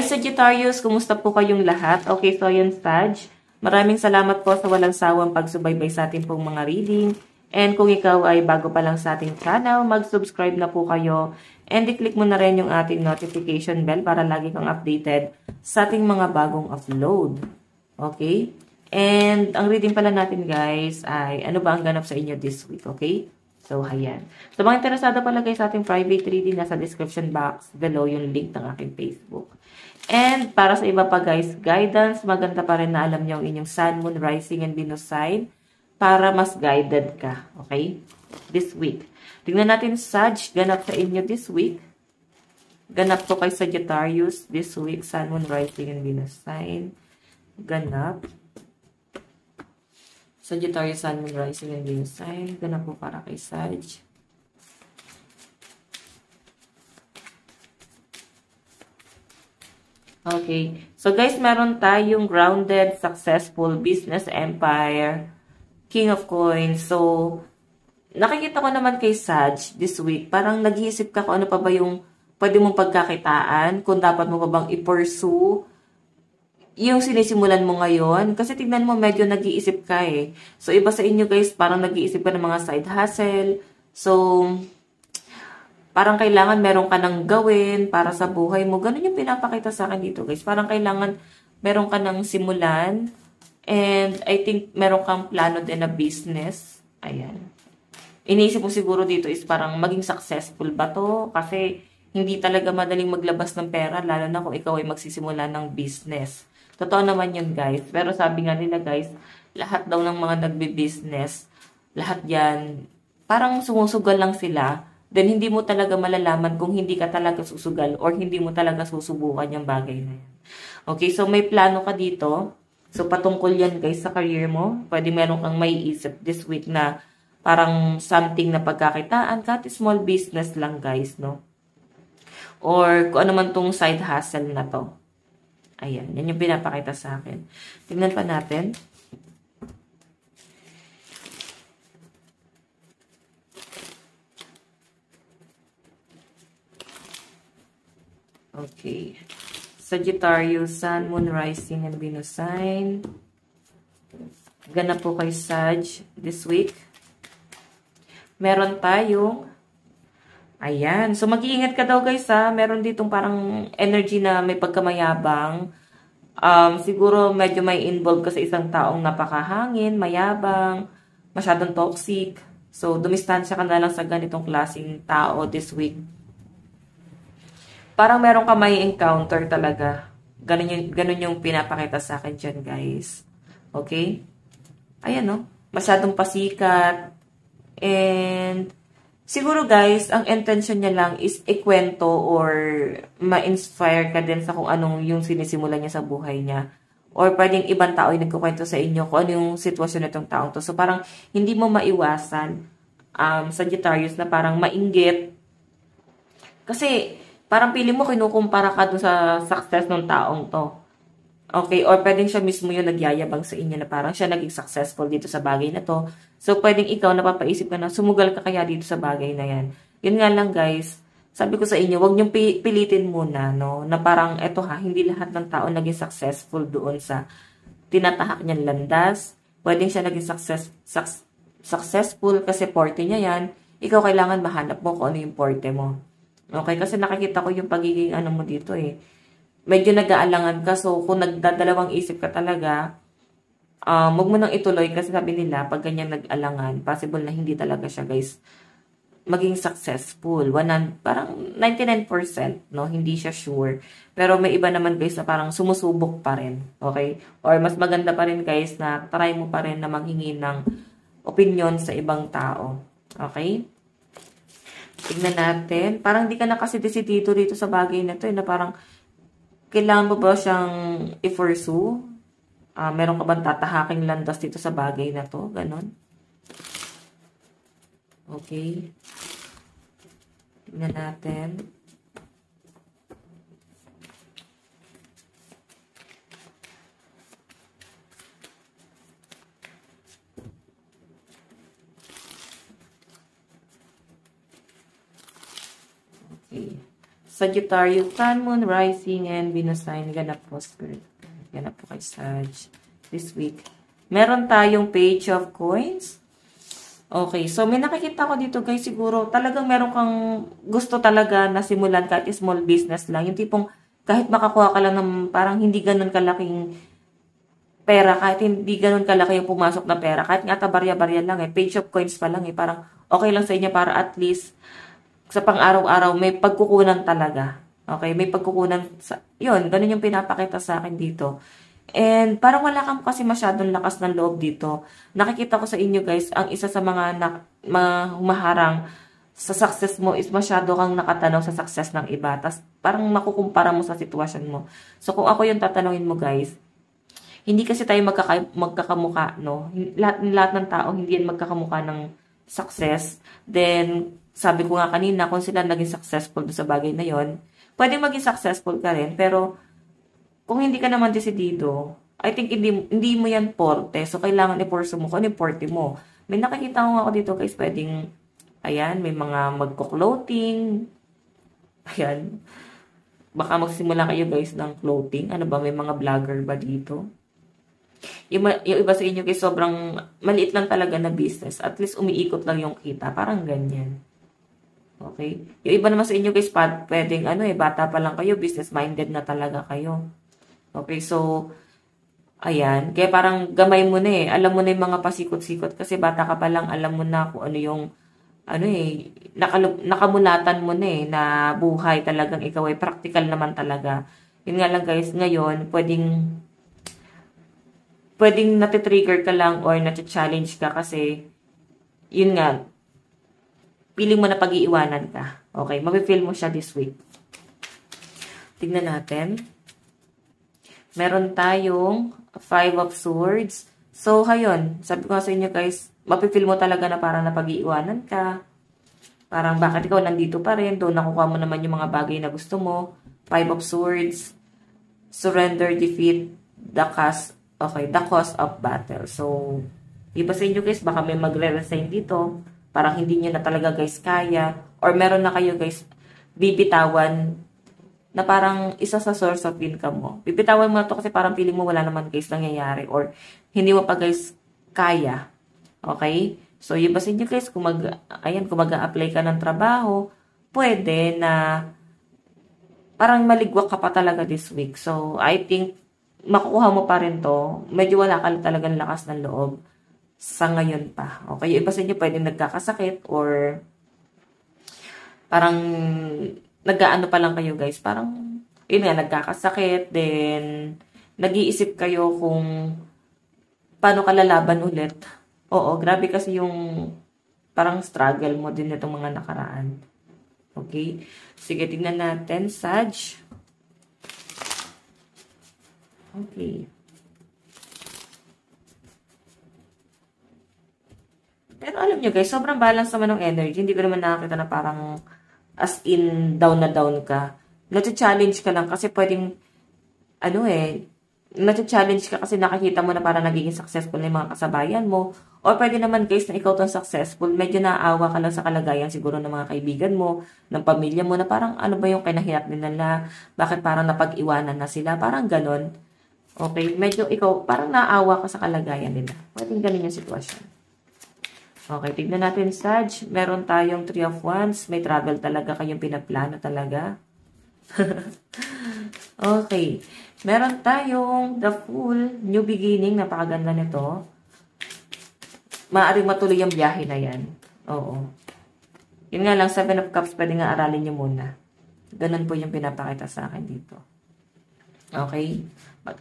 Hi Sagittarius, kumusta po kayong lahat? Okay, so yun Sag. Maraming salamat po sa walang sawang pagsubaybay sa ating pong mga reading. And kung ikaw ay bago pa lang sa ating channel, mag-subscribe na po kayo. And i-click mo na rin yung ating notification bell para lagi kang updated sa ating mga bagong upload. Okay? And ang reading pala natin guys ay ano ba ang ganap sa inyo this week, okay? So, ayan. So, mga interesado pala guys sa ating private reading, nasa description box below yung link ng aking Facebook. And para sa iba pa guys, guidance, maganda pa rin na alam niyo ang inyong Sun, Moon, Rising, and Venus sign para mas guided ka, okay? This week. Tingnan natin Sag, ganap sa inyo this week. Ganap to kay Sagittarius this week, Sun, Moon, Rising, and Venus sign. Ganap. Sagittarius, Sun, Moon, Rising, and Venus sign. Ganap po para kay Sag. Okay. So, guys, meron tayong grounded, successful, business empire, King of Coins. So, nakikita ko naman kay Sag this week, parang nag-iisip ka kung ano pa ba yung pwede mong pagkakitaan, kung dapat mo pa bang i-pursue yung sinisimulan mo ngayon. Kasi tignan mo, medyo nag-iisip ka eh. So, iba sa inyo guys, parang nag-iisip ka ng mga side hustle. So, parang kailangan meron ka nang gawin para sa buhay mo. Ganun yung pinapakita sa akin dito guys. Parang kailangan meron ka nang simulan. And I think meron kang plano din na business. Ayan. Iniisip mo siguro dito is parang maging successful ba to? Kasi hindi talaga madaling maglabas ng pera, lalo na kung ikaw ay magsisimula ng business. Totoo naman yun guys. Pero sabi nga nila guys, lahat daw ng mga nagbe-business, lahat yan, parang sumusugal lang sila. Then hindi mo talaga malalaman kung hindi ka talaga susugal or hindi mo talaga susubukan yung bagay na yan. Okay, so may plano ka dito. So patungkol yan guys sa career mo. Pwede meron kang maiisip this week na parang something na pagkakitaan, kahit small business lang guys, no? Or kung ano man tong side hustle na to. Ayan, yan yung pinapakita sa akin. Tingnan pa natin. Okay. Sagittarius, Sun, Moon, Rising, and Venus sign. Ganap po kay Sag this week. Meron tayong ayan. So, mag-iingat ka daw guys ha. Meron ditong parang energy na may pagkamayabang. Siguro medyo may involve ka sa isang taong napakahangin, mayabang, masyadong toxic. So, dumistansya ka na lang sa ganitong klaseng tao this week. Parang meron ka may encounter talaga. Ganun yung pinapakita sa akin dyan guys. Okay? Ayan no. Masyadong pasikat. And siguro guys, ang intention niya lang is ikwento or ma-inspire ka din sa kung anong yung sinisimulan niya sa buhay niya. Or pwedeng ibang tao yung nagkukwento sa inyo kung ano yung sitwasyon nitong taong to. So parang hindi mo maiwasan Sagittarius na parang mainggit. Kasi parang pili mo kinukumpara ka dun sa success ng taong to. Okay, or pwedeng siya mismo yung nagyayabang sa inyo na parang siya naging successful dito sa bagay na to. So, pwedeng ikaw napapaisip ka na sumugal ka kaya dito sa bagay na yan. Yun nga lang guys, sabi ko sa inyo, huwag niyong pilitin muna, no? Na parang, eto ha, hindi lahat ng tao naging successful doon sa tinatahak niyang landas. Pwedeng siya naging successful kasi porte niya yan. Ikaw kailangan mahanap mo kung ano yung porte mo. Okay, kasi nakikita ko yung pagiging ano mo dito eh. Medyo nag-aalangan ka. So, kung nagdadalawang isip ka talaga, wag mo nang ituloy kasi sabi nila, pag ganyan nag-alangan, possible na hindi talaga siya, guys, maging successful. Parang 99%, no? Hindi siya sure. Pero may iba naman, guys, na parang sumusubok pa rin. Okay? Or mas maganda pa rin, guys, na try mo pa rin na manghingi ng opinion sa ibang tao. Okay? Tignan natin. Parang di ka na kasi desidido dito sa bagay na to, na parang kailangan mo ba siyang i-pursue? Meron ka bang tatahaking landas dito sa bagay na to? Ganon. Okay. Tingnan natin. Sagittarius, Sun, Moon, Rising, and Venus sign. Ganap po, Spirit. Ganap po kay Sag this week. Meron tayong Page of Coins. Okay, so may nakikita ko dito guys, siguro talagang meron kang gusto talaga na simulan kahit small business lang. Yung tipong kahit makakuha ka lang ng parang hindi ganun kalaking pera, kahit hindi ganun kalaki yung pumasok na pera, kahit nga barya-barya lang Page of Coins pa lang parang okay lang sa inyo para at least sa pang-araw-araw may pagkukunan talaga. Okay, may pagkukunan. Yun, ganun yung pinapakita sa akin dito. And parang wala kang kasi masyadong lakas ng loob dito. Nakikita ko sa inyo guys, ang isa sa mga humaharang sa success mo is masyado kang nakatanaw sa success ng iba. Tapos parang makukumpara mo sa sitwasyon mo. So kung ako yung tatanungin mo guys, hindi kasi tayo magkakamuka, no? Lahat ng tao, hindi yan magkakamuka ng success. Then, sabi ko nga kanina, kung sila naging successful sa bagay na yon, pwedeng maging successful ka rin, pero kung hindi ka naman desidido, I think hindi mo yan porte. So, kailangan i-pursue mo kung ano yung porte mo. May nakikita ko ako dito guys, pwedeng, ayan, may mga magko-clothing. Ayan. Baka magsimula kayo guys ng clothing. Ano ba, may mga vlogger ba dito? Yung iba sa inyo guys, sobrang maliit lang talaga na business. At least umiikot lang yung kita. Parang ganyan. Okay? Yung iba naman sa inyo guys, pwedeng bata pa lang kayo, business-minded na talaga kayo. Okay, so, ayan. Kaya parang gamay mo na Alam mo na yung mga pasikot-sikot. Kasi bata ka pa lang, alam mo na kung ano yung, nakamulatan mo na na buhay talagang ikaw ay practical naman talaga. Yun nga lang guys, ngayon, pwedeng natitrigger ka lang or nati-challenge ka kasi, yun nga, feeling mo na pag-iiwanan ka. Okay, mapifeel mo siya this week. Tignan natin. Meron tayong 5 of Swords. So, ngayon, sabi ko sa inyo guys, mapifeel mo talaga na parang napag-iiwanan ka. Parang bakit ikaw nandito pa rin, doon nakukuha mo naman yung mga bagay na gusto mo. 5 of Swords, surrender, defeat, the cost of battle. So, iba sa inyo guys, baka may magre-resign dito. Parang hindi nyo na talaga guys kaya. Or meron na kayo guys, bibitawan na parang isa sa source of income mo. Bibitawan mo na to kasi parang feeling mo wala naman guys nangyayari or hindi mo pa guys kaya. Okay? So, yung basin nyo guys, kung mag-a-apply ka ng trabaho, pwede na parang maligwak ka pa talaga this week. So, I think makukuha mo pa rin to. Medyo wala ka talagang lakas ng loob sa ngayon pa. Okay? Yung basin nyo pwede nagkakasakit or parang nag-aano pa lang kayo guys, parang, yun nga, nagkakasakit, then, nag-iisip kayo kung paano ka lalaban ulit. Oo, grabe kasi yung parang struggle mo din itong mga nakaraan. Okay? Sige, tingnan natin. Sag. Okay. Pero alam nyo guys, sobrang balance naman ng energy. Hindi ko naman nakakita na parang as in, down na down ka. Nati-challenge ka lang kasi pwedeng, nati-challenge ka kasi nakikita mo na parang nagiging successful na yung mga kasabayan mo. Or pwede naman guys na ikaw tong successful, medyo naawa ka lang sa kalagayan siguro ng mga kaibigan mo, ng pamilya mo, na parang ano ba yung kinahinat nila, bakit parang napag-iwanan na sila, parang ganon. Okay, medyo ikaw, parang naawa ka sa kalagayan nila. Pwedeng ganon yung sitwasyon. Okay, tignan natin, Sag. Meron tayong 3 of Wands. May travel talaga kayong pinaplano talaga. Okay. Meron tayong The Fool. New beginning. Napakaganda nito. Maaaring matuloy yung biyahe na yan. Oo. Yun nga lang, 7 of Cups. Pwede nga aralin nyo muna. Ganun po yung pinapakita sa akin dito. Okay?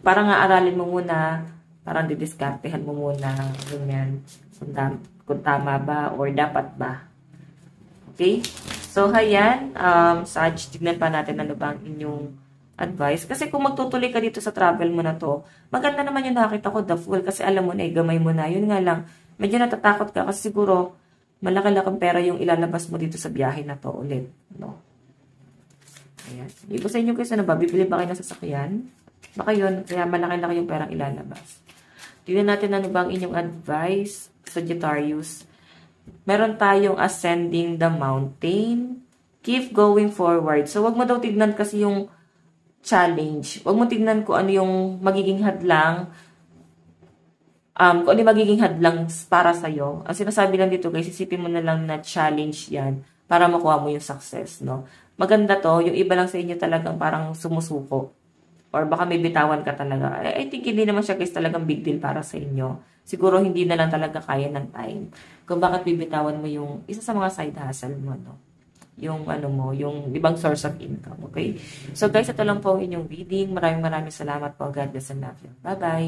Parang nga aralin mo muna. Parang didiskartehan mo muna. Ganyan. Kung tama ba or dapat ba. Okay? So, ayan. Sag, tignan pa natin ano ba ang inyong advice. Kasi kung magtutuloy ka dito sa travel mo na to, maganda naman yung nakita ko, The Fool. Kasi alam mo na, gamay mo na. Yun nga lang, medyo natatakot ka kasi siguro, malaki-lakang pera yung ilalabas mo dito sa biyahe na to ulit. No? Ayan. Iba sa inyo guys, ano ba? Bibili ba kayo ng sasakyan? Baka yun, kaya malaki-laki yung perang ilalabas. Tignan natin ano ba ang inyong advice, Sagittarius. Meron tayong Ascending the Mountain, keep going forward. So, wag mo daw tignan kasi yung challenge. Wag mo tignan kung ano yung magiging hadlang, kung ano yung magiging hadlang para sa'yo. Ang sinasabi lang dito guys, isipin mo na lang na challenge yan para makuha mo yung success, no? Maganda to, yung iba lang sa inyo talagang parang sumusuko. Or baka may bitawan ka talaga. I think hindi naman siya guys talagang big deal para sa inyo. Siguro hindi na lang talaga kaya ng time. Kung bakit bibitawan mo yung isa sa mga side hustle mo, no? Yung ano mo, yung ibang source of income, okay? So guys, ito lang po ang inyong reading. Maraming salamat po. God bless and love you. Bye-bye!